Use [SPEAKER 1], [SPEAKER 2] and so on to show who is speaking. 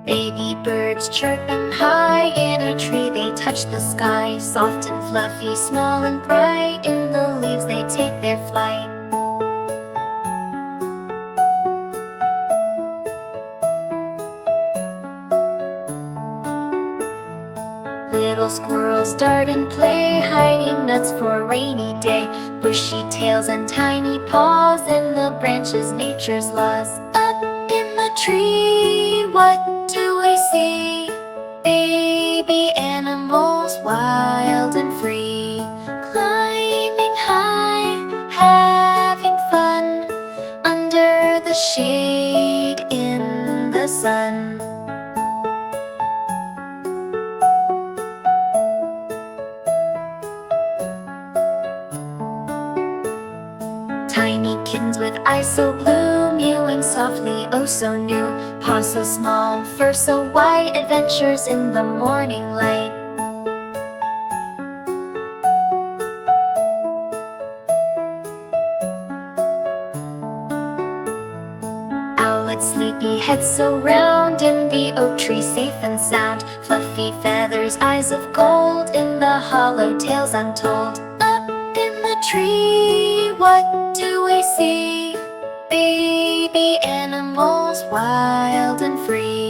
[SPEAKER 1] Baby birds chirping high in a tree, they touch the sky. Soft and fluffy, small and bright, in the leaves they take their flight. Little squirrels dart and play, hiding nuts for a rainy day. Bushy tails and tiny paws, in the branches nature's laws. Up in the tree, what do we see? Baby animals, wild and free, climbing high, having fun, under the shade in the sun. Tiny kittens with eyes so blue, mewing softly, oh so new. Paws so small, fur so white, adventures in the morning light. Owlet sleepy, head so round, in the oak tree safe and sound. Fluffy feathers, eyes of gold, in the hollow tales untold. Up in the tree, what do we see? Baby animals, wild and free.